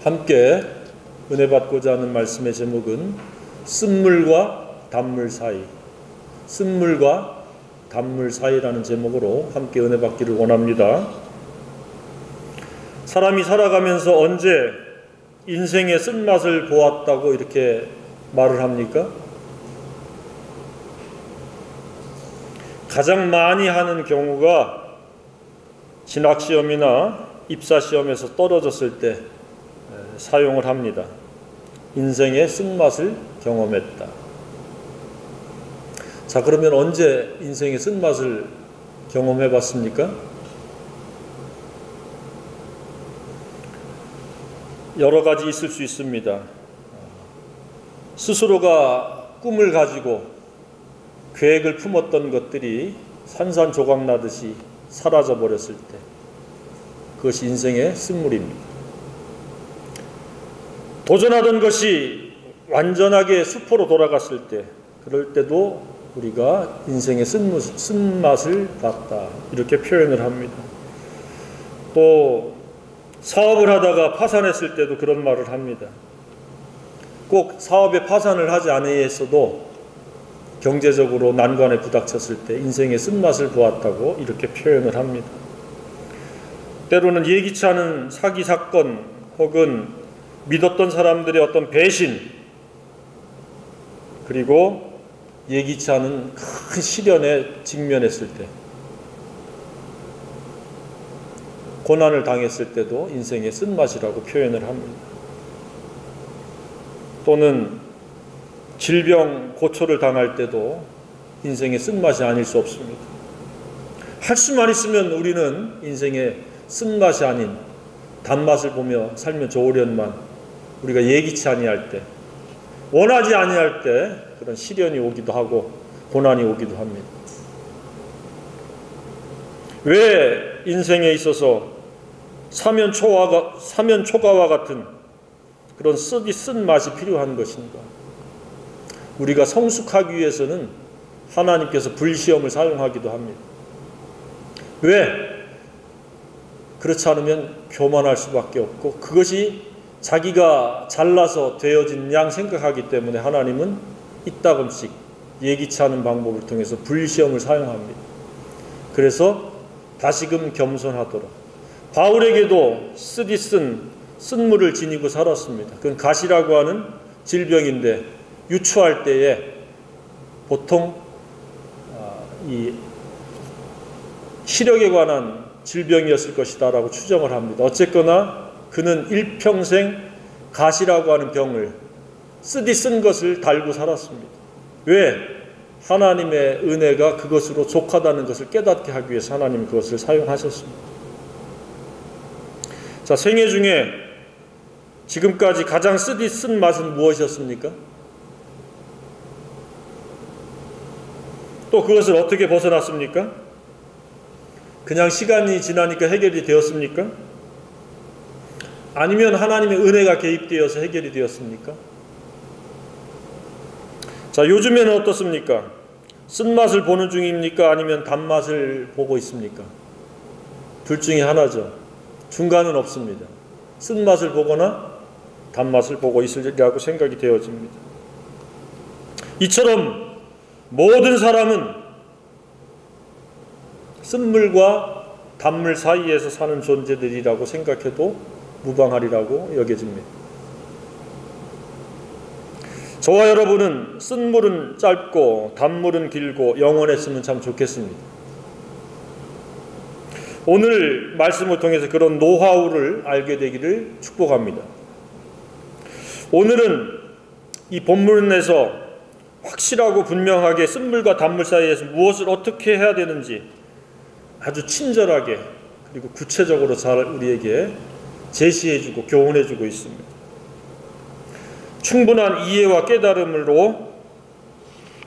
함께 은혜 받고자 하는 말씀의 제목은 쓴물과 단물 사이, 쓴물과 단물 사이라는 제목으로 함께 은혜 받기를 원합니다. 사람이 살아가면서 언제 인생의 쓴맛을 보았다고 이렇게 말을 합니까? 가장 많이 하는 경우가 진학시험이나 입사시험에서 떨어졌을 때 사용을 합니다. 인생의 쓴맛을 경험했다. 자, 그러면 언제 인생의 쓴맛을 경험해 봤습니까? 여러 가지 있을 수 있습니다. 스스로가 꿈을 가지고 계획을 품었던 것들이 산산조각 나듯이 사라져 버렸을 때, 그것이 인생의 쓴물입니다. 도전하던 것이 완전하게 수포로 돌아갔을 때, 그럴 때도 우리가 인생의 쓴맛을 봤다, 이렇게 표현을 합니다. 또 사업을 하다가 파산했을 때도 그런 말을 합니다. 꼭 사업에 파산을 하지 아니했어도 경제적으로 난관에 부닥쳤을 때 인생의 쓴맛을 보았다고 이렇게 표현을 합니다. 때로는 예기치 않은 사기 사건 혹은 믿었던 사람들의 어떤 배신, 그리고 예기치 않은 큰 시련에 직면했을 때, 고난을 당했을 때도 인생의 쓴맛이라고 표현을 합니다. 또는 질병 고초를 당할 때도 인생의 쓴맛이 아닐 수 없습니다. 할 수만 있으면 우리는 인생의 쓴맛이 아닌 단맛을 보며 살면 좋으련만 우리가 예기치 아니할 때, 원하지 아니할 때 그런 시련이 오기도 하고 고난이 오기도 합니다. 왜 인생에 있어서 사면초가와 같은 그런 쓴 맛이 필요한 것인가? 우리가 성숙하기 위해서는 하나님께서 불시험을 사용하기도 합니다. 왜? 그렇지 않으면 교만할 수밖에 없고, 그것이 자기가 잘나서 되어진 양 생각하기 때문에 하나님은 이따금씩 예기치 않은 방법을 통해서 불시험을 사용합니다. 그래서 다시금 겸손하도록. 바울에게도 쓰디쓴 쓴물을 지니고 살았습니다. 그건 가시라고 하는 질병인데 유추할 때에 보통 이 시력에 관한 질병이었을 것이다 라고 추정을 합니다. 어쨌거나 그는 일평생 가시라고 하는 병을, 쓰디쓴 것을 달고 살았습니다. 왜? 하나님의 은혜가 그것으로 족하다는 것을 깨닫게 하기 위해서 하나님이 그것을 사용하셨습니다. 자, 생애 중에 지금까지 가장 쓰디쓴 맛은 무엇이었습니까? 또 그것을 어떻게 벗어났습니까? 그냥 시간이 지나니까 해결이 되었습니까? 아니면 하나님의 은혜가 개입되어서 해결이 되었습니까? 자, 요즘에는 어떻습니까? 쓴맛을 보는 중입니까? 아니면 단맛을 보고 있습니까? 둘 중에 하나죠. 중간은 없습니다. 쓴맛을 보거나 단맛을 보고 있으리라고 생각이 되어집니다. 이처럼 모든 사람은 쓴물과 단물 사이에서 사는 존재들이라고 생각해도 무방하리라고 여겨집니다. 저와 여러분은 쓴물은 짧고 단물은 길고 영원했으면 참 좋겠습니다. 오늘 말씀을 통해서 그런 노하우를 알게 되기를 축복합니다. 오늘은 이 본문에서 확실하고 분명하게 쓴물과 단물 사이에서 무엇을 어떻게 해야 되는지 아주 친절하게 그리고 구체적으로 잘 우리에게 제시해주고 교훈해주고 있습니다. 충분한 이해와 깨달음으로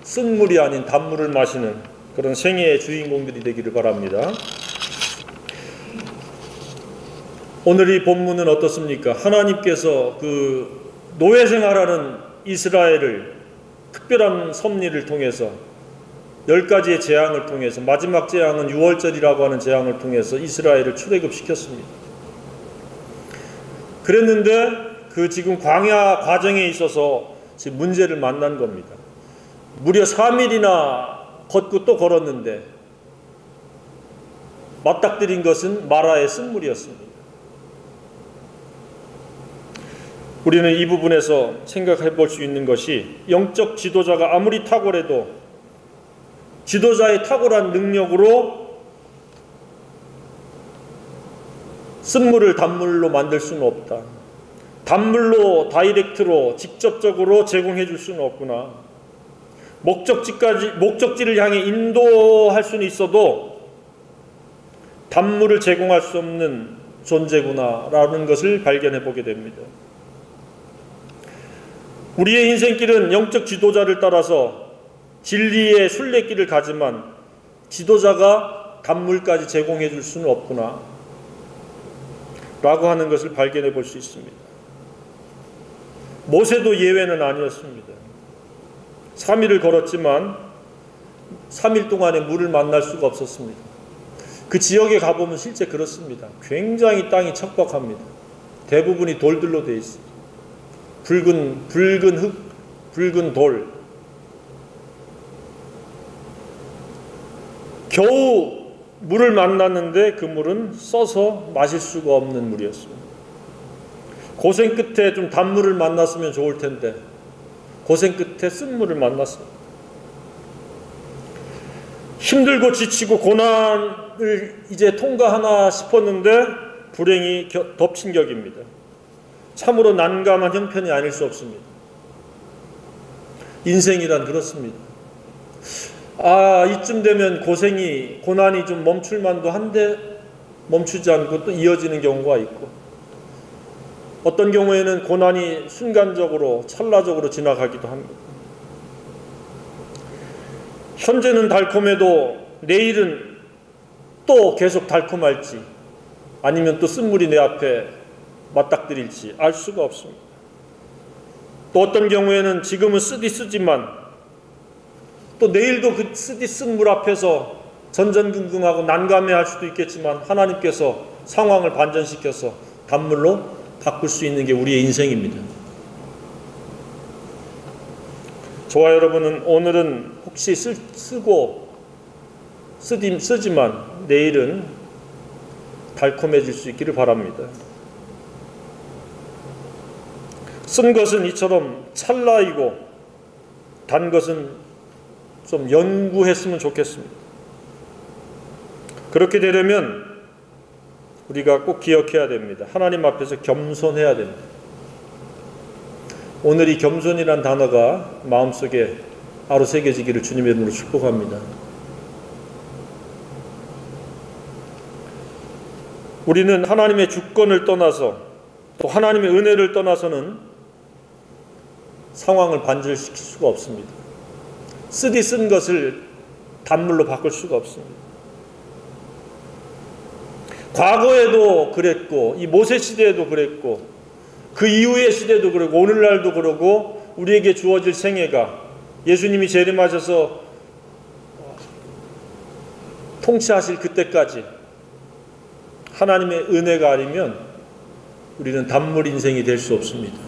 쓴물이 아닌 단물을 마시는 그런 생애의 주인공들이 되기를 바랍니다. 오늘 이 본문은 어떻습니까? 하나님께서 그 노예생활하는 이스라엘을 특별한 섭리를 통해서 10가지의 재앙을 통해서, 마지막 재앙은 6월절이라고 하는 재앙을 통해서 이스라엘을 출애굽시켰습니다. 그랬는데 그 지금 광야 과정에 있어서 지금 문제를 만난 겁니다. 무려 3일이나 걷고 또 걸었는데 맞닥뜨린 것은 마라의 쓴물이었습니다. 우리는 이 부분에서 생각해 볼 수 있는 것이 영적 지도자가 아무리 탁월해도 지도자의 탁월한 능력으로 쓴물을 단물로 만들 수는 없다. 단물로 다이렉트로 직접적으로 제공해 줄 수는 없구나. 목적지를 향해 인도할 수는 있어도 단물을 제공할 수 없는 존재구나라는 것을 발견해 보게 됩니다. 우리의 인생길은 영적 지도자를 따라서 진리의 순례길을 가지만 지도자가 단물까지 제공해 줄 수는 없구나 라고 하는 것을 발견해 볼 수 있습니다. 모세도 예외는 아니었습니다. 3일을 걸었지만 3일 동안에 물을 만날 수가 없었습니다. 그 지역에 가보면 실제 그렇습니다. 굉장히 땅이 척박합니다. 대부분이 돌들로 되어 있습니다. 붉은 흙, 붉은 돌. 겨우 물을 만났는데 그 물은 써서 마실 수가 없는 물이었습니다. 고생 끝에 좀 단물을 만났으면 좋을 텐데 고생 끝에 쓴물을 만났습니다. 힘들고 지치고 고난을 이제 통과하나 싶었는데 불행이 덮친 격입니다. 참으로 난감한 형편이 아닐 수 없습니다. 인생이란 그렇습니다. 이쯤 되면 고난이 좀 멈출 만도 한데 멈추지 않고 또 이어지는 경우가 있고, 어떤 경우에는 고난이 순간적으로 찰나적으로 지나가기도 합니다. 현재는 달콤해도 내일은 또 계속 달콤할지 아니면 또 쓴물이 내 앞에 맞닥뜨릴지 알 수가 없습니다. 또 어떤 경우에는 지금은 쓰지만 또 내일도 그 쓴 물 앞에서 전전긍긍하고 난감해할 수도 있겠지만 하나님께서 상황을 반전시켜서 단물로 바꿀 수 있는 게 우리의 인생입니다. 저와 여러분은 오늘은 혹시 쓰지만 내일은 달콤해질 수 있기를 바랍니다. 쓴 것은 이처럼 찰나이고 단 것은 좀 연구했으면 좋겠습니다. 그렇게 되려면 우리가 꼭 기억해야 됩니다. 하나님 앞에서 겸손해야 됩니다. 오늘 이 겸손이란 단어가 마음속에 바로 새겨지기를 주님의 이름으로 축복합니다. 우리는 하나님의 주권을 떠나서 또 하나님의 은혜를 떠나서는 상황을 반전시킬 수가 없습니다. 쓴 것을 단물로 바꿀 수가 없습니다. 과거에도 그랬고 이 모세 시대에도 그랬고 그 이후의 시대도 그러고 오늘날도 그러고 우리에게 주어질 생애가 예수님이 재림하셔서 통치하실 그때까지 하나님의 은혜가 아니면 우리는 단물 인생이 될 수 없습니다.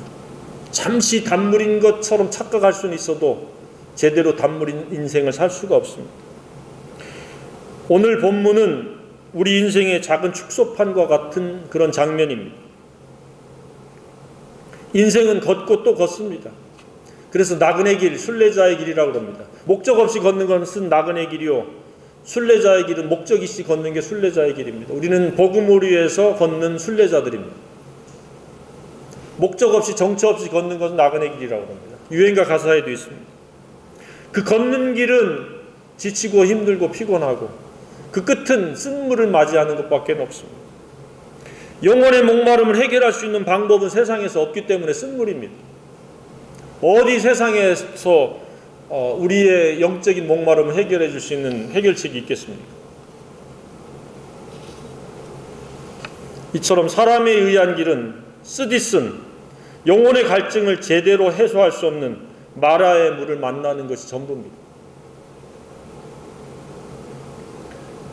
잠시 단물인 것처럼 착각할 수는 있어도 제대로 단물 인생을 살 수가 없습니다. 오늘 본문은 우리 인생의 작은 축소판과 같은 그런 장면입니다. 인생은 걷고 또 걷습니다. 그래서 나그네 길, 순례자의 길이라고 합니다. 목적 없이 걷는 것은 나그네 길이요, 순례자의 길은 목적 있이 걷는 게 순례자의 길입니다. 우리는 복음을 위해서 걷는 순례자들입니다. 목적 없이 정처 없이 걷는 것은 나그네 길이라고 합니다. 유행가 가사에도 있습니다. 그 걷는 길은 지치고 힘들고 피곤하고 그 끝은 쓴물을 맞이하는 것밖에 없습니다. 영혼의 목마름을 해결할 수 있는 방법은 세상에서 없기 때문에 쓴물입니다. 어디 세상에서 우리의 영적인 목마름을 해결해 줄 수 있는 해결책이 있겠습니까? 이처럼 사람에 의한 길은 쓰디쓴 영혼의 갈증을 제대로 해소할 수 없는 마라의 물을 만나는 것이 전부입니다.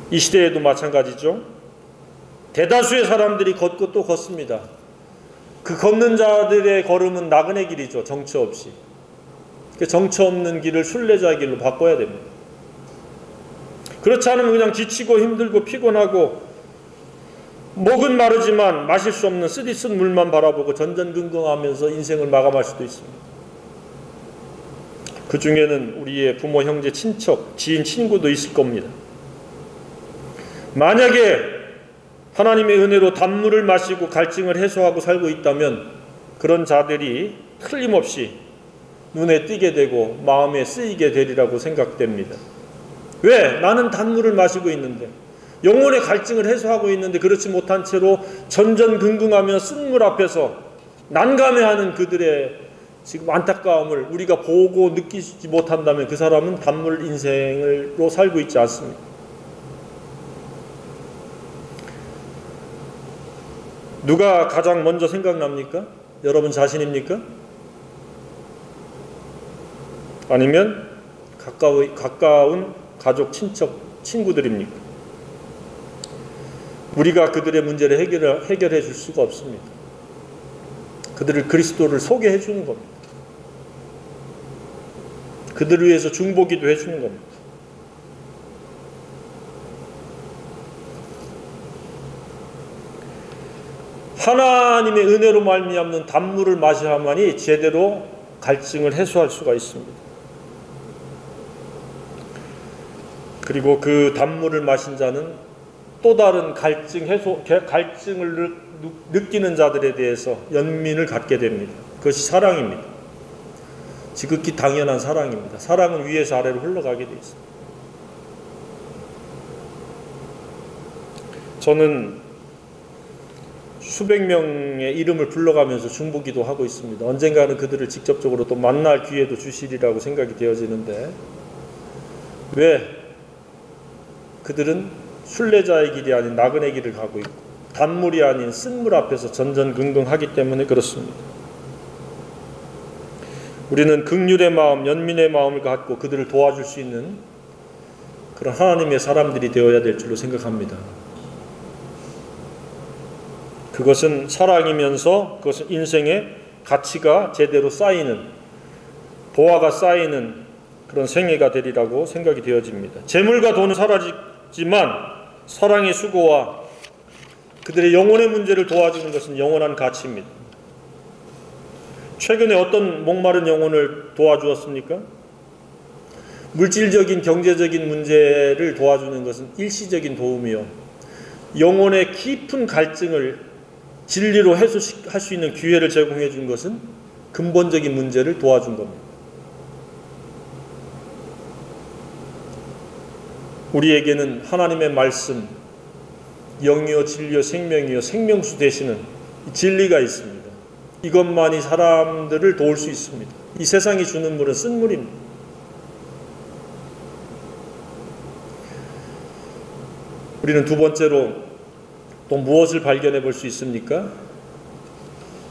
이 시대에도 마찬가지죠. 대다수의 사람들이 걷고 또 걷습니다. 그 걷는 자들의 걸음은 나그네 길이죠. 정처 없이. 그 정처 없는 길을 순례자의 길로 바꿔야 됩니다. 그렇지 않으면 그냥 지치고 힘들고 피곤하고 목은 마르지만 마실 수 없는 쓰디쓴 물만 바라보고 전전긍긍하면서 인생을 마감할 수도 있습니다. 그 중에는 우리의 부모, 형제, 친척, 지인, 친구도 있을 겁니다. 만약에 하나님의 은혜로 단물을 마시고 갈증을 해소하고 살고 있다면 그런 자들이 틀림없이 눈에 띄게 되고 마음에 쓰이게 되리라고 생각됩니다. 왜? 나는 단물을 마시고 있는데, 영혼의 갈증을 해소하고 있는데 그렇지 못한 채로 전전긍긍하며 쓴물 앞에서 난감해하는 그들의 지금 안타까움을 우리가 보고 느끼지 못한다면 그 사람은 단물 인생으로 살고 있지 않습니다. 누가 가장 먼저 생각납니까? 여러분 자신입니까? 아니면 가까운 가족, 친척, 친구들입니까? 우리가 그들의 문제를 해결해 줄 수가 없습니다. 그들을 그리스도를 소개해 주는 겁니다. 그들을 위해서 중보기도 해주는 겁니다. 하나님의 은혜로 말미암는 단물을 마셔야만이 제대로 갈증을 해소할 수가 있습니다. 그리고 그 단물을 마신 자는 또 다른 갈증을 느끼는 자들에 대해서 연민을 갖게 됩니다. 그것이 사랑입니다. 지극히 당연한 사랑입니다. 사랑은 위에서 아래로 흘러가게 되어 있습니다. 저는 수백 명의 이름을 불러가면서 중보기도 하고 있습니다. 언젠가는 그들을 직접적으로 또 만날 기회도 주시리라고 생각이 되어지는데, 왜? 그들은 순례자의 길이 아닌 나그네 길을 가고 있고 단물이 아닌 쓴물 앞에서 전전긍긍하기 때문에 그렇습니다. 우리는 긍휼의 마음, 연민의 마음을 갖고 그들을 도와줄 수 있는 그런 하나님의 사람들이 되어야 될 줄로 생각합니다. 그것은 사랑이면서 그것은 인생의 가치가 제대로 쌓이는, 보화가 쌓이는 그런 생애가 되리라고 생각이 되어집니다. 재물과 돈은 사라지지만 사랑의 수고와 그들의 영혼의 문제를 도와주는 것은 영원한 가치입니다. 최근에 어떤 목마른 영혼을 도와주었습니까? 물질적인 경제적인 문제를 도와주는 것은 일시적인 도움이요, 영혼의 깊은 갈증을 진리로 해소할 수 있는 기회를 제공해 준 것은 근본적인 문제를 도와준 겁니다. 우리에게는 하나님의 말씀, 영이요 진리요 생명이요 생명수 되시는 진리가 있습니다. 이것만이 사람들을 도울 수 있습니다. 이 세상이 주는 물은 쓴물입니다. 우리는 두 번째로 또 무엇을 발견해 볼 수 있습니까?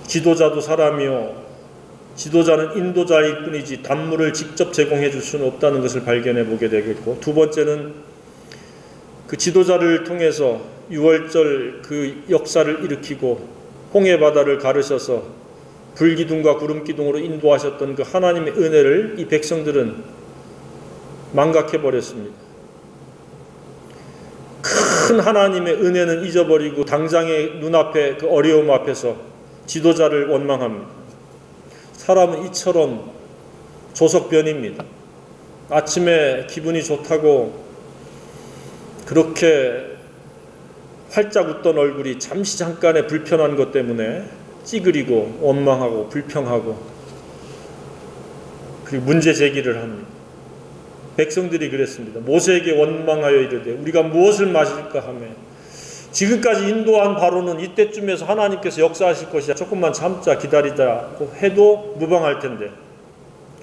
지도자도 사람이요, 지도자는 인도자일 뿐이지 단물을 직접 제공해 줄 수는 없다는 것을 발견해 보게 되겠고, 두 번째는 그 지도자를 통해서 유월절 그 역사를 일으키고 홍해 바다를 가르셔서 불기둥과 구름기둥으로 인도하셨던 그 하나님의 은혜를 이 백성들은 망각해 버렸습니다. 큰 하나님의 은혜는 잊어버리고 당장의 눈앞에 그 어려움 앞에서 지도자를 원망합니다. 사람은 이처럼 조석변입니다. 아침에 기분이 좋다고 그렇게 활짝 웃던 얼굴이 잠깐의 불편한 것 때문에 찌그리고 원망하고 불평하고 그리고 문제 제기를 합니다. 백성들이 그랬습니다. 모세에게 원망하여 이르되 우리가 무엇을 마실까 하며, 지금까지 인도한 바로는 이때쯤에서 하나님께서 역사하실 것이야, 조금만 참자 기다리자고 해도 무방할 텐데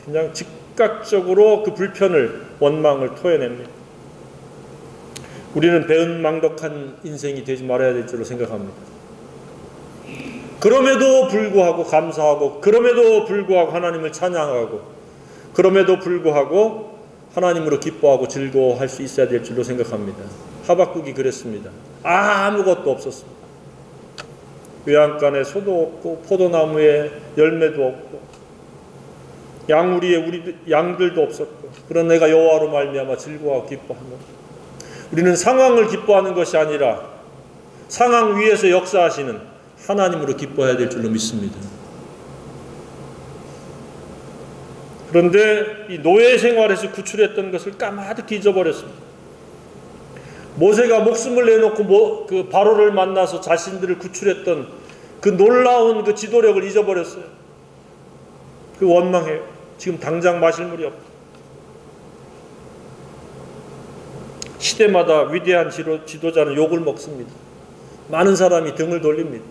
그냥 즉각적으로 그 불편을, 원망을 토해냅니다. 우리는 배은망덕한 인생이 되지 말아야 될 줄로 생각합니다. 그럼에도 불구하고 감사하고, 그럼에도 불구하고 하나님을 찬양하고, 그럼에도 불구하고 하나님으로 기뻐하고 즐거워할 수 있어야 될 줄로 생각합니다. 하박국이 그랬습니다. 아무것도 없었습니다. 외양간에 소도 없고 포도나무에 열매도 없고 양우리에 양들도 없었고, 그런 내가 여호와로 말미암아 즐거워하고 기뻐하노라. 우리는 상황을 기뻐하는 것이 아니라 상황 위에서 역사하시는 하나님으로 기뻐해야 될 줄로 믿습니다. 그런데 이 노예 생활에서 구출했던 것을 까마득히 잊어버렸습니다. 모세가 목숨을 내놓고 그 바로를 만나서 자신들을 구출했던 그 놀라운 그 지도력을 잊어버렸어요. 그 원망해요. 지금 당장 마실 물이 없다. 시대마다 위대한 지도자는 욕을 먹습니다. 많은 사람이 등을 돌립니다.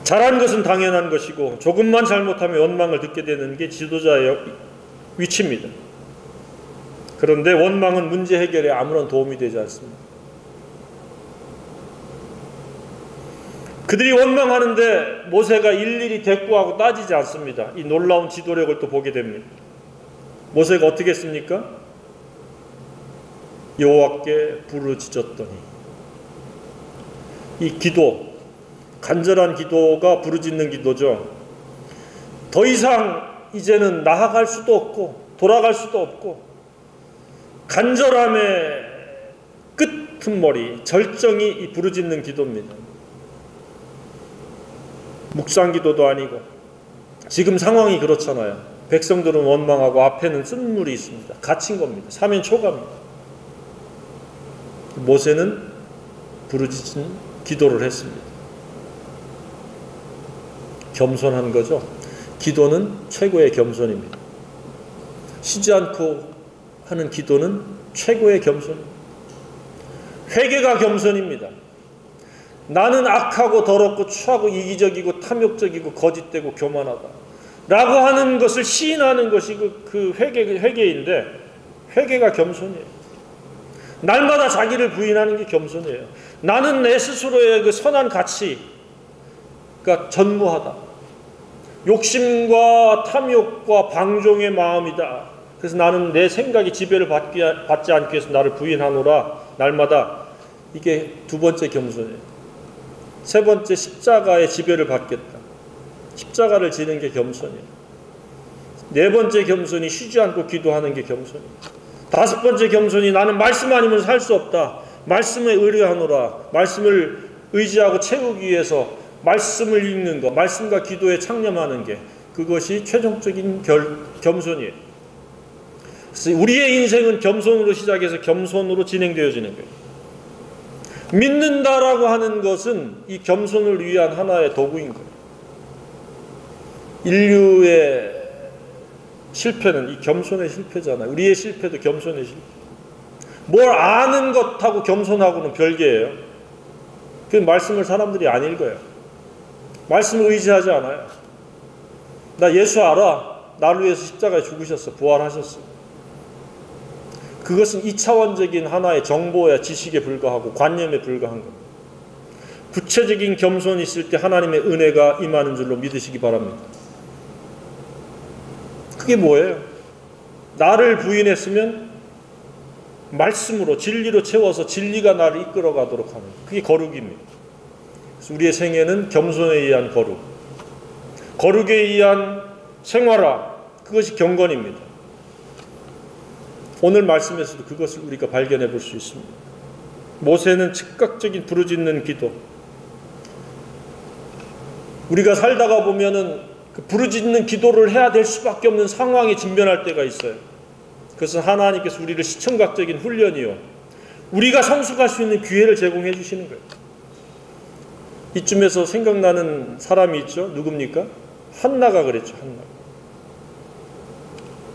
잘한 것은 당연한 것이고 조금만 잘못하면 원망을 듣게 되는 게 지도자의 위치입니다. 그런데 원망은 문제 해결에 아무런 도움이 되지 않습니다. 그들이 원망하는데 모세가 일일이 대꾸하고 따지지 않습니다. 이 놀라운 지도력을 또 보게 됩니다. 모세가 어떻게 했습니까? 여호와께 부르짖었더니, 이 기도, 간절한 기도가 부르짖는 기도죠. 더 이상 이제는 나아갈 수도 없고 돌아갈 수도 없고 간절함의 끝머리, 절정이 이 부르짖는 기도입니다. 묵상 기도도 아니고 지금 상황이 그렇잖아요. 백성들은 원망하고 앞에는 쓴물이 있습니다. 갇힌 겁니다. 사면 초가입니다. 모세는 부르짖은 기도를 했습니다. 겸손한 거죠. 기도는 최고의 겸손입니다. 쉬지 않고 하는 기도는 최고의 겸손입니다. 회개가 겸손입니다. 나는 악하고 더럽고 추하고 이기적이고 탐욕적이고 거짓되고 교만하다 라고 하는 것을 시인하는 것이 그 회개인데, 회개가 겸손이에요. 날마다 자기를 부인하는 게 겸손이에요. 나는 내 스스로의 그 선한 가치가 전무하다. 욕심과 탐욕과 방종의 마음이다. 그래서 나는 내 생각이 지배를 받지 않기 위해서 나를 부인하노라. 날마다. 이게 두 번째 겸손이에요. 세 번째, 십자가의 지배를 받겠다. 십자가를 지는 게 겸손이에요. 네 번째 겸손이 쉬지 않고 기도하는 게 겸손이에요. 다섯 번째 겸손이 나는 말씀 아니면 살 수 없다. 말씀에 의뢰하노라. 말씀을 의지하고 채우기 위해서 말씀을 읽는 것, 말씀과 기도에 창념하는 게, 그것이 최종적인 겸손이에요. 그래서 우리의 인생은 겸손으로 시작해서 겸손으로 진행되어지는 거예요. 믿는다라고 하는 것은 이 겸손을 위한 하나의 도구인 거예요. 인류의 실패는 이 겸손의 실패잖아요. 우리의 실패도 겸손의 실패. 뭘 아는 것하고 겸손하고는 별개예요. 그 말씀을 사람들이 안 읽어요. 말씀을 의지하지 않아요. 나 예수 알아. 나를 위해서 십자가에 죽으셨어. 부활하셨어. 그것은 2차원적인 하나의 정보야 지식에 불과하고 관념에 불과한 겁니다. 구체적인 겸손이 있을 때 하나님의 은혜가 임하는 줄로 믿으시기 바랍니다. 그게 뭐예요? 나를 부인했으면 말씀으로, 진리로 채워서 진리가 나를 이끌어 가도록 하는, 그게 거룩입니다. 그래서 우리의 생애는 겸손에 의한 거룩, 거룩에 의한 생활화, 그것이 경건입니다. 오늘 말씀에서도 그것을 우리가 발견해 볼 수 있습니다. 모세는 즉각적인 부르짖는 기도. 우리가 살다가 보면은 그 부르짖는 기도를 해야 될 수밖에 없는 상황에 직면할 때가 있어요. 그래서 하나님께서 우리를 시청각적인 훈련이요, 우리가 성숙할 수 있는 기회를 제공해 주시는 거예요. 이쯤에서 생각나는 사람이 있죠. 누굽니까? 한나가 그랬죠. 한나.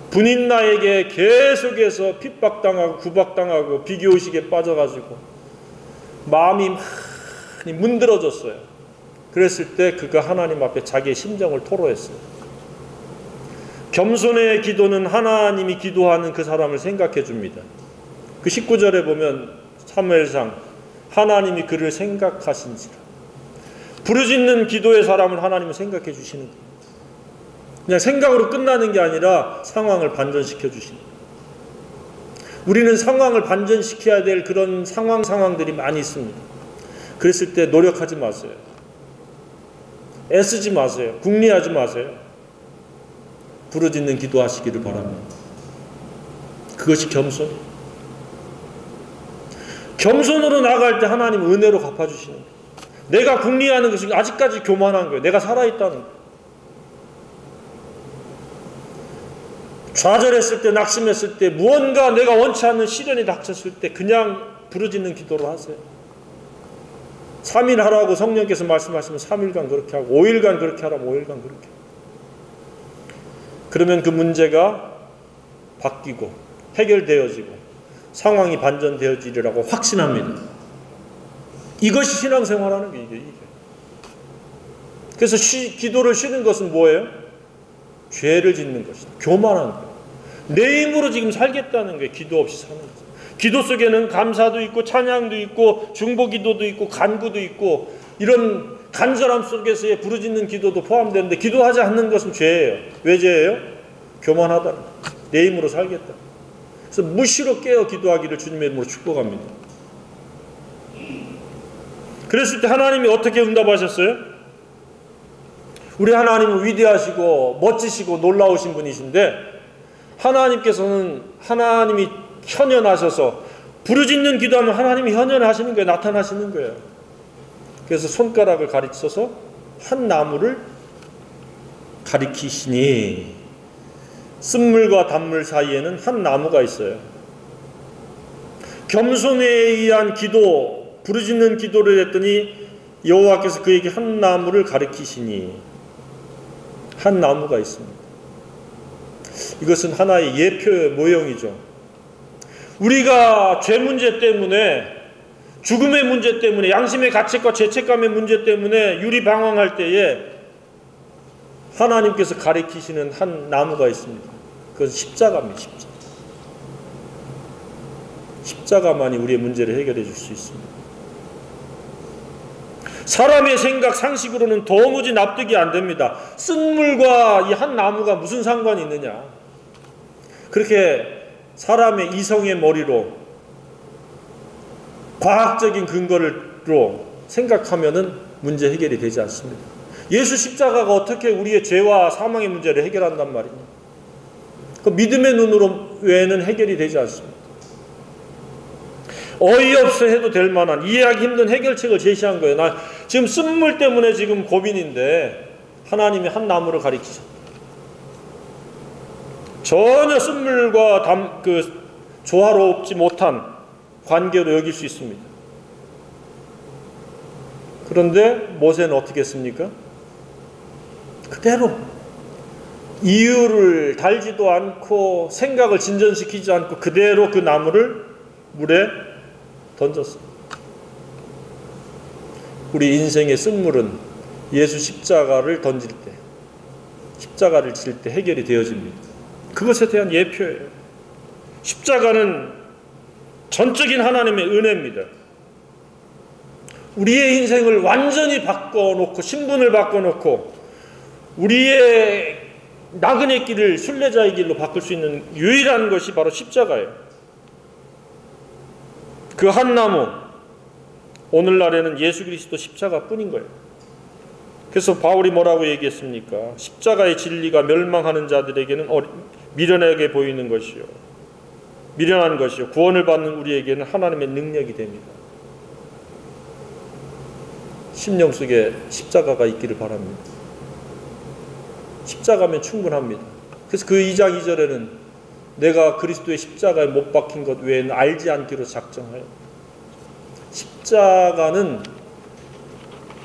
분인나에게 계속해서 핍박당하고 구박당하고 비교의식에 빠져가지고 마음이 많이 문드러졌어요. 그랬을 때 그가 하나님 앞에 자기의 심정을 토로했어요. 겸손의 기도는 하나님이 기도하는 그 사람을 생각해 줍니다. 그 19절에 보면 사무엘상 하나님이 그를 생각하신지라. 부르짖는 기도의 사람을 하나님은 생각해 주시는 거예요. 그냥 생각으로 끝나는 게 아니라 상황을 반전시켜 주시는 거예요. 우리는 상황을 반전시켜야 될 그런 상황들이 많이 있습니다. 그랬을 때 노력하지 마세요. 애쓰지 마세요. 궁리하지 마세요. 부르짖는 기도하시기를 바랍니다. 그것이 겸손. 겸손으로 나아갈 때 하나님 은혜로 갚아주시는 거예요. 내가 궁리하는 것이 아직까지 교만한 거예요. 내가 살아있다는 거예요. 좌절했을 때, 낙심했을 때, 무언가 내가 원치 않는 시련이 닥쳤을 때 그냥 부르짖는 기도를 하세요. 3일 하라고 성령께서 말씀하시면 3일간 그렇게 하고 5일간 그렇게 하라면 5일간 그렇게 하고, 그러면 그 문제가 바뀌고 해결되어지고 상황이 반전되어지리라고 확신합니다. 이것이 신앙생활하는 게 이게. 그래서 기도를 쉬는 것은 뭐예요? 죄를 짓는 것이다. 교만한 거예요. 내 힘으로 지금 살겠다는 게 기도 없이 사는 거예요. 기도 속에는 감사도 있고 찬양도 있고 중보기도도 있고 간구도 있고 이런 간절함 속에서의 부르짖는 기도도 포함되는데, 기도하지 않는 것은 죄예요. 왜 죄예요? 교만하다. 내 힘으로 살겠다. 그래서 무시로 깨어 기도하기를 주님의 이름으로 축복합니다. 그랬을 때 하나님이 어떻게 응답하셨어요? 우리 하나님은 위대하시고 멋지시고 놀라우신 분이신데, 하나님께서는 하나님이 현현하셔서 부르짖는 기도하면 하나님이 현현하시는 거예요. 나타나시는 거예요. 그래서 손가락을 가리쳐서 한 나무를 가리키시니, 쓴물과 단물 사이에는 한 나무가 있어요. 겸손에 의한 기도, 부르짖는 기도를 했더니 여호와께서 그에게 한 나무를 가리키시니 한 나무가 있습니다. 이것은 하나의 예표의 모형이죠. 우리가 죄 문제 때문에, 죽음의 문제 때문에, 양심의 가책과 죄책감의 문제 때문에 유리방황할 때에 하나님께서 가리키시는 한 나무가 있습니다. 그건 십자가입니다. 십자가만이 우리의 문제를 해결해 줄 수 있습니다. 사람의 생각, 상식으로는 도무지 납득이 안 됩니다. 쓴물과 이 한 나무가 무슨 상관이 있느냐. 그렇게 사람의 이성의 머리로, 과학적인 근거로 생각하면은 문제 해결이 되지 않습니다. 예수 십자가가 어떻게 우리의 죄와 사망의 문제를 해결한단 말이냐. 그 믿음의 눈으로 외에는 해결이 되지 않습니다. 어이없어 해도 될 만한, 이해하기 힘든 해결책을 제시한 거예요. 나 지금 쓴물 때문에 지금 고민인데 하나님이 한 나무를 가리키셨다. 전혀 쓴물과 조화롭지 못한 관계로 여길 수 있습니다. 그런데 모세는 어떻게 했습니까? 그대로 이유를 달지도 않고 생각을 진전시키지 않고 그대로 그 나무를 물에 던졌습니다. 우리 인생의 쓴물은 예수 십자가를 던질 때, 십자가를 질 때 해결이 되어집니다. 그것에 대한 예표예요. 십자가는 전적인 하나님의 은혜입니다. 우리의 인생을 완전히 바꿔놓고, 신분을 바꿔놓고 우리의 나그네 길을 순례자의 길로 바꿀 수 있는 유일한 것이 바로 십자가예요. 그 한 나무, 오늘날에는 예수 그리스도 십자가뿐인 거예요. 그래서 바울이 뭐라고 얘기했습니까? 십자가의 진리가 멸망하는 자들에게는 미련하게 보이는 것이요, 미련한 것이요, 구원을 받는 우리에게는 하나님의 능력이 됩니다. 심령 속에 십자가가 있기를 바랍니다. 십자가면 충분합니다. 그래서 그 2장 2절에는 내가 그리스도의 십자가에 못 박힌 것 외에는 알지 않기로 작정하여. 십자가는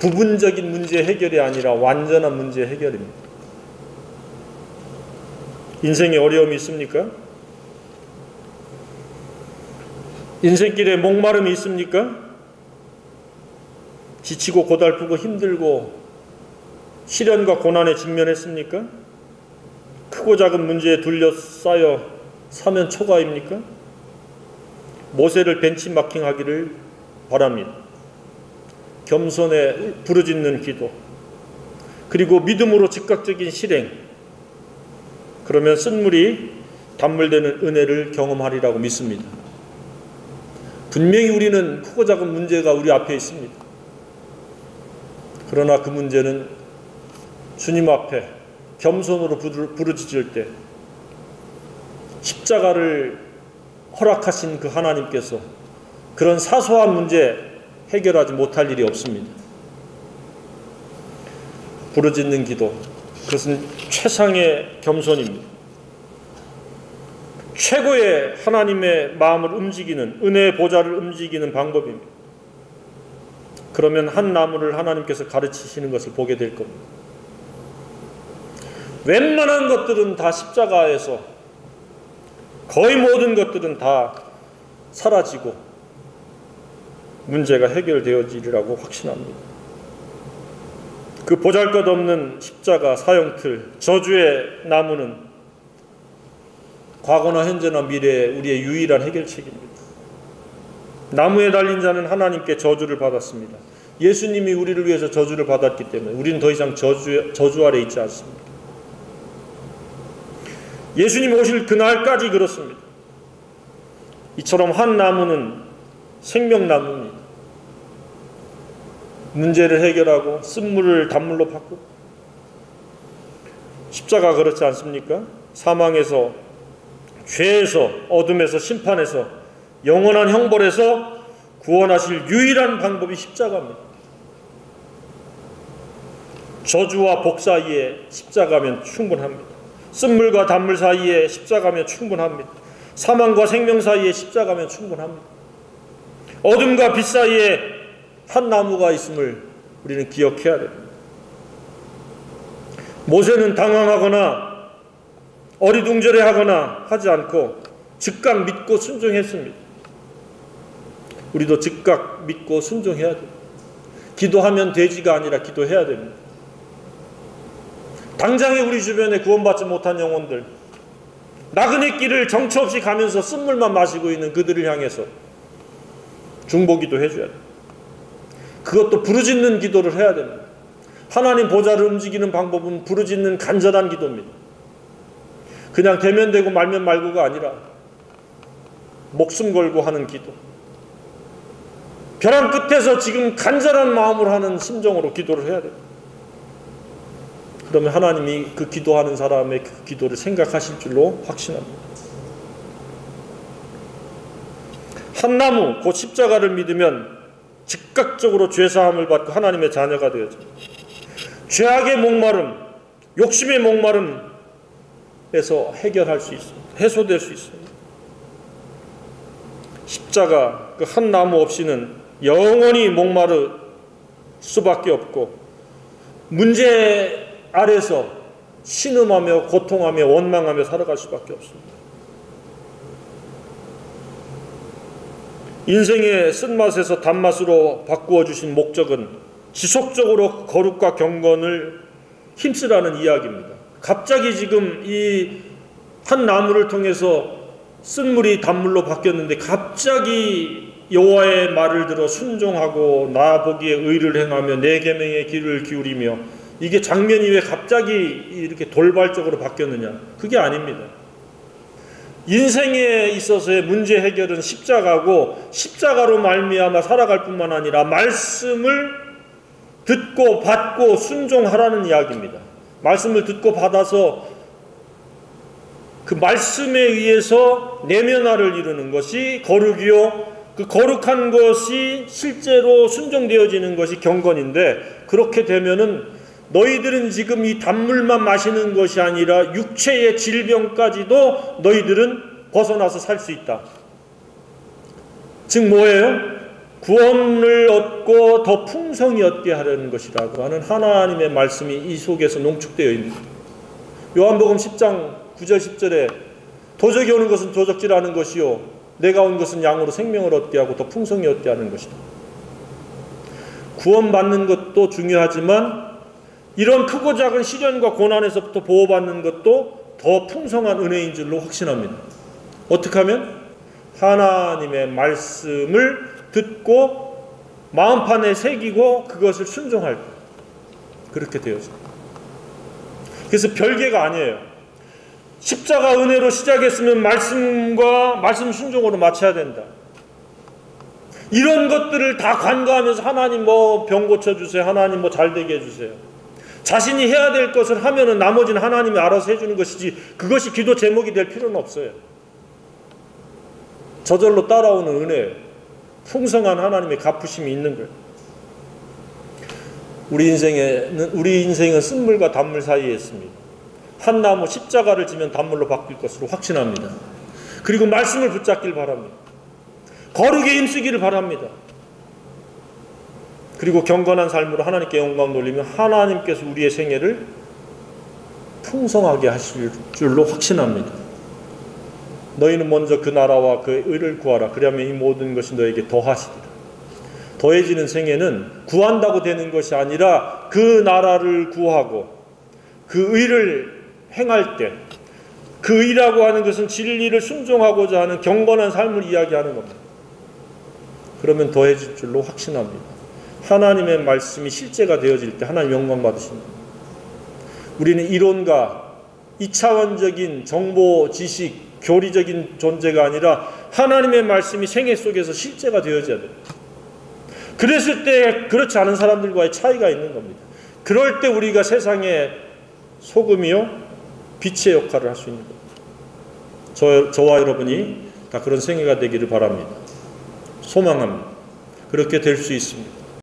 부분적인 문제 해결이 아니라 완전한 문제 해결입니다. 인생에 어려움이 있습니까? 인생길에 목마름이 있습니까? 지치고 고달프고 힘들고 시련과 고난에 직면했습니까? 크고 작은 문제에 둘러싸여 사면 초가입니까? 모세를 벤치마킹하기를 바랍니다. 겸손에 부르짖는 기도, 그리고 믿음으로 즉각적인 실행. 그러면 쓴물이 단물되는 은혜를 경험하리라고 믿습니다. 분명히 우리는 크고 작은 문제가 우리 앞에 있습니다. 그러나 그 문제는 주님 앞에 겸손으로 부르짖을 때 십자가를 허락하신 그 하나님께서 그런 사소한 문제 해결하지 못할 일이 없습니다. 부르짖는 기도, 그것은 최상의 겸손입니다. 최고의 하나님의 마음을 움직이는, 은혜의 보좌를 움직이는 방법입니다. 그러면 한 나무를 하나님께서 가르치시는 것을 보게 될 겁니다. 웬만한 것들은 다 십자가에서, 거의 모든 것들은 다 사라지고 문제가 해결되어지리라고 확신합니다. 그 보잘것없는 십자가 사형틀, 저주의 나무는 과거나 현재나 미래의 우리의 유일한 해결책입니다. 나무에 달린 자는 하나님께 저주를 받았습니다. 예수님이 우리를 위해서 저주를 받았기 때문에 우리는 더 이상 저주 아래 있지 않습니다. 예수님 오실 그날까지 그렇습니다. 이처럼 한 나무는 생명나무입니다. 문제를 해결하고 쓴물을 단물로 바꾸고, 십자가 그렇지 않습니까? 사망에서, 죄에서, 어둠에서, 심판에서, 영원한 형벌에서 구원하실 유일한 방법이 십자가입니다. 저주와 복 사이에 십자가면 충분합니다. 쓴물과 단물 사이에 십자가면 충분합니다. 사망과 생명 사이에 십자가면 충분합니다. 어둠과 빛 사이에 한 나무가 있음을 우리는 기억해야 됩니다. 모세는 당황하거나 어리둥절해하거나 하지 않고 즉각 믿고 순종했습니다. 우리도 즉각 믿고 순종해야 됩니다. 기도하면 되지가 아니라 기도해야 됩니다. 당장에 우리 주변에 구원받지 못한 영혼들, 나그네 길을 정처 없이 가면서 쓴물만 마시고 있는 그들을 향해서 중보기도 해줘야 됩니다. 그것도 부르짖는 기도를 해야 됩니다. 하나님 보좌를 움직이는 방법은 부르짖는 간절한 기도입니다. 그냥 되면 되고 말면 말고가 아니라 목숨 걸고 하는 기도, 벼랑 끝에서 지금 간절한 마음으로 하는 심정으로 기도를 해야 됩니다. 그러면 하나님이 그 기도하는 사람의 그 기도를 생각하실 줄로 확신합니다. 한 나무, 곧 십자가를 믿으면 즉각적으로 죄사함을 받고 하나님의 자녀가 되어져. 죄악의 목마름, 욕심의 목마름에서 해결할 수 있습니다. 해소될 수 있습니다. 십자가, 그 한 나무 없이는 영원히 목마를 수밖에 없고 문제 아래서 신음하며 고통하며 원망하며 살아갈 수밖에 없습니다. 인생의 쓴맛에서 단맛으로 바꾸어 주신 목적은 지속적으로 거룩과 경건을 힘쓰라는 이야기입니다. 갑자기 지금 이 한 나무를 통해서 쓴물이 단물로 바뀌었는데 갑자기 여호와의 말을 들어 순종하고 나 보기에 의를 행하며 내 계명에 귀를 기울이며, 이게 장면이 왜 갑자기 이렇게 돌발적으로 바뀌었느냐? 그게 아닙니다. 인생에 있어서의 문제 해결은 십자가고, 십자가로 말미암아 살아갈 뿐만 아니라 말씀을 듣고 받고 순종하라는 이야기입니다. 말씀을 듣고 받아서 그 말씀에 의해서 내면화를 이루는 것이 거룩이요, 그 거룩한 것이 실제로 순종되어지는 것이 경건인데, 그렇게 되면은 너희들은 지금 이 단물만 마시는 것이 아니라 육체의 질병까지도 너희들은 벗어나서 살 수 있다. 즉 뭐예요? 구원을 얻고 더 풍성히 얻게 하려는 것이라고 하는 하나님의 말씀이 이 속에서 농축되어 있습니다. 요한복음 10장 9절 10절에 도적이 오는 것은 도적질하는 것이요 내가 온 것은 양으로 생명을 얻게 하고 더 풍성히 얻게 하는 것이다. 구원받는 것도 중요하지만 이런 크고 작은 시련과 고난에서부터 보호받는 것도 더 풍성한 은혜인 줄로 확신합니다. 어떻게 하면? 하나님의 말씀을 듣고 마음판에 새기고 그것을 순종할 때 그렇게 되어집니다. 그래서 별개가 아니에요. 십자가 은혜로 시작했으면 말씀 순종으로 마쳐야 된다. 이런 것들을 다 간과하면서 하나님 뭐 병 고쳐주세요. 하나님 뭐 잘되게 해주세요. 자신이 해야 될 것을 하면은 나머지는 하나님이 알아서 해주는 것이지, 그것이 기도 제목이 될 필요는 없어요. 저절로 따라오는 은혜예요. 풍성한 하나님의 갚으심이 있는 거예요. 우리 인생은 쓴물과 단물 사이에 있습니다. 한 나무 십자가를 지면 단물로 바뀔 것으로 확신합니다. 그리고 말씀을 붙잡길 바랍니다. 거룩에 힘쓰기를 바랍니다. 그리고 경건한 삶으로 하나님께 영광 돌리며 하나님께서 우리의 생애를 풍성하게 하실 줄로 확신합니다. 너희는 먼저 그 나라와 그 의를 구하라. 그러면 이 모든 것이 너에게 더하시리라. 더해지는 생애는 구한다고 되는 것이 아니라 그 나라를 구하고 그 의를 행할 때, 그 의라고 하는 것은 진리를 순종하고자 하는 경건한 삶을 이야기하는 겁니다. 그러면 더해질 줄로 확신합니다. 하나님의 말씀이 실제가 되어질 때 하나님 영광 받으십니다. 우리는 이론가, 이차원적인 정보, 지식, 교리적인 존재가 아니라 하나님의 말씀이 생애 속에서 실제가 되어져야 돼요. 그랬을 때 그렇지 않은 사람들과의 차이가 있는 겁니다. 그럴 때 우리가 세상의 소금이요 빛의 역할을 할 수 있는 겁니다. 저와 여러분이 다 그런 생애가 되기를 바랍니다. 소망합니다. 그렇게 될 수 있습니다.